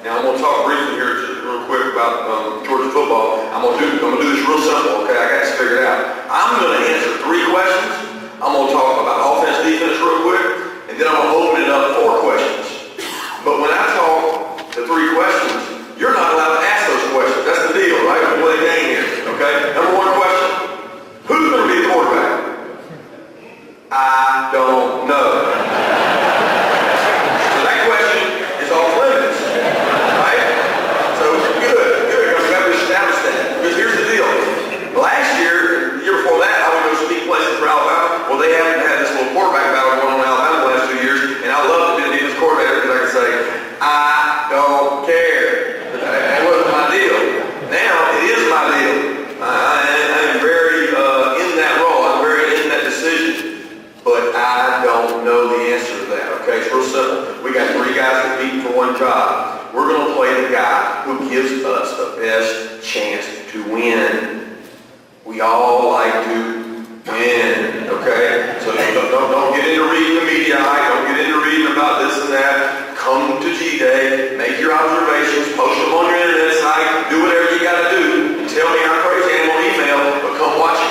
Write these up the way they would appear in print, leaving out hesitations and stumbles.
Now I'm going to talk briefly here just real quick about Georgia football. I'm going to do this real simple, okay? I got this figured out. I'm going to answer 3 questions. I'm going to talk about offense, defense real quick, and then I'm going to open it up 4 questions. But when I talk the 3 questions, you're not allowed to ask those questions. That's the deal, right? We play a game here, okay? Number 1 question, who's going to be the quarterback? I don't know. So that question is off limits, right? So good. We got to establish that. Because here's the deal. Last year, the year before that, I would go speak places for Alabama. Well, they haven't had this little quarterback battle going on in Alabama the last 2 years, and I love to be this quarterback because I can say, I don't care. That wasn't my deal. Now, it is my deal. I am very in that role. I'm very in that decision. But I don't know the answer to that, okay? It's real simple. We got 3 guys competing for 1 job. We're going to play the guy who gives us the best chance to win. We all like to win, okay? So don't get into reading the media, don't get into reading about this and that. Come to G-Day, make your observations, post them on your internet site, do whatever you got to do. Tell me I'm crazy, I am on email, but come watch it.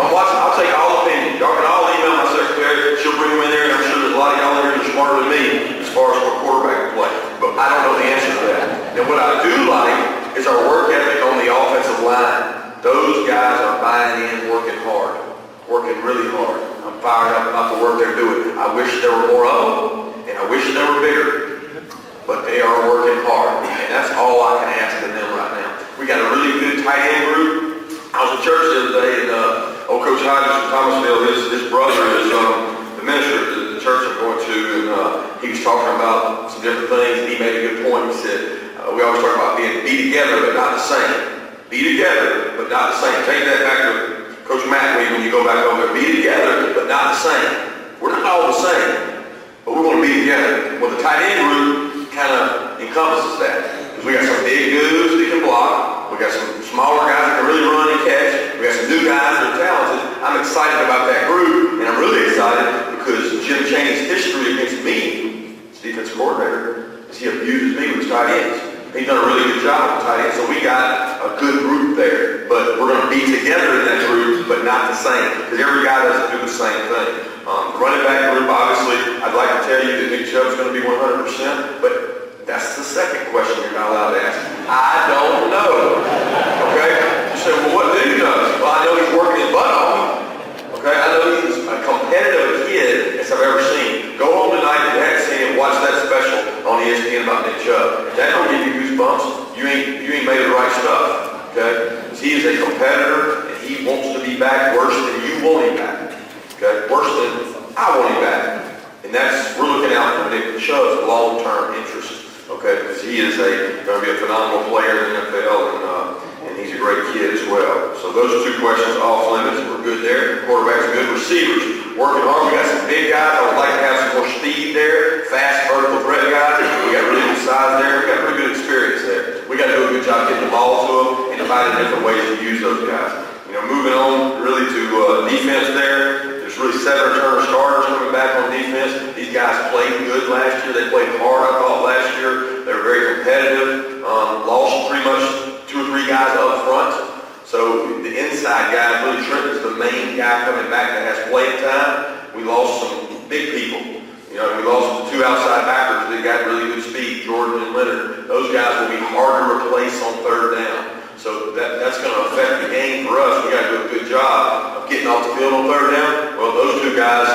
I'll take all opinions. Y'all can all email my secretary. She'll bring them in there, and I'm sure there's a lot of y'all in here that are smarter than me as far as what quarterback to play. But I don't know the answer to that. And what I do like is our work ethic on the offensive line. Those guys are buying in, working hard, working really hard. I'm fired up about the work they're doing. I wish there were more of them, and I wish they were bigger. But they are working hard, and that's all I can ask of them right now. We got a really good tight end group. I was in church the other day, and old Coach Hodges from Thomasville, his brother is the minister at the church I'm going to, and he was talking about some different things, and he made a good point. He said, we always talk about be together, but not the same. Be together, but not the same. Take that back to Coach McLean when you go back over there. Be together, but not the same. We're not all the same, but we want to be together. Well, the tight end group kind of encompasses that. Because we got some big dudes that can block. We got some smaller guys that can really run and catch. We got some new guys that are talented. I'm excited about that group, and I'm really excited because Jim Chaney's history against me, his defensive coordinator, is he abuses me with his tight ends. He's done a really good job with tight ends, so we got a good group there. But we're going to be together in that group, but not the same, because every guy doesn't do the same thing. The running back group, obviously, I'd like to tell you that Nick Chubb's going to be 100%, but that's the second question you're not allowed to ask. I don't know. Okay? You say, well, what do you know? Well, I know he's working his butt off. Okay? I know he's a competitive kid as I've ever seen. Go home tonight if you haven't seen it, watch that special on ESPN about Nick Chubb. If that don't give you goosebumps, you ain't made the right stuff. Okay? Because he is a competitor and he wants to be back worse than you want him back. Okay? Worse than I want him back. And we're looking out for Nick Chubb's long-term interest. Okay, because he is going to be a phenomenal player in the NFL, and he's a great kid as well. So those are 2 questions off limits. We're good there. Quarterbacks good. Receivers working hard. We got some big guys. I would like to have some more speed there. Fast vertical threat guys. We got really good size there. We got pretty good experience there. We got to do a good job getting the ball to them and finding different ways to use those guys. Moving on really to defense there. There's really 7 returner starters coming back on defense. These guys played good last year. They played hard, I thought, last year. They were very competitive. Lost pretty much 2 or 3 guys up front. So the inside guy, really Trenton's the main guy coming back that has playing time. We lost some big people. We lost the 2 outside backers that got really good speed, Jordan and Leonard. Those guys will be hard to replace on 3rd down. So that's going to affect the game for us. We got to do a good job of getting off the field on 3rd down. Well, those 2 guys,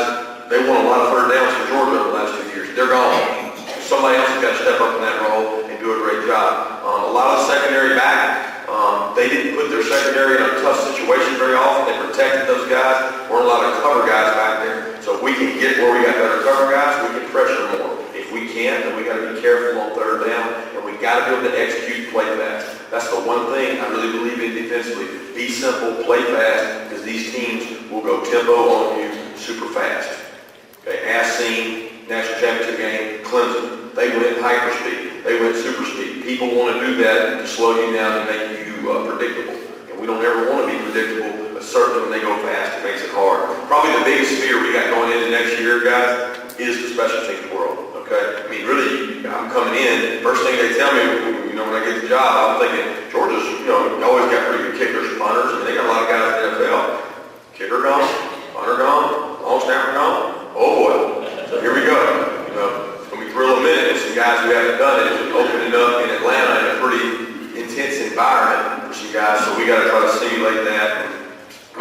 they won a lot of 3rd downs for Georgia in the last 2 years. They're gone. Somebody else has got to step up in that role and do a great job. A lot of the secondary back, they didn't put their secondary in a tough situation very often. They protected those guys. Weren't a lot of cover guys back there. So if we can get where we got better cover guys, we can pressure more. If we can't, then we got to be careful on 3rd down, and we got to be able to execute play fast. That's the one thing I really believe in defensively. Be simple, play fast, because these teams will go tempo on you super fast. Okay, as seen, national championship game, Clemson, they went hyperspeed. They went super speed. People want to do that to slow you down and make you predictable. And we don't ever want to be predictable, but certainly when they go fast, it makes it hard. Probably the biggest fear we got going into next year, guys, is the special teams world. Okay. Okay? I mean, really, I'm coming in, first thing they tell me, you know, when I get the job, I'm thinking, Georgia's, you know, you always got pretty good kickers, punters, and they got a lot of guys in the NFL. Kicker gone, punter gone, long snapper gone. Oh boy. So here we go. You know, it's going to be thrill a minute with some guys who haven't done it, opening up in Atlanta in a pretty intense environment for some guys, so we got to try to simulate that.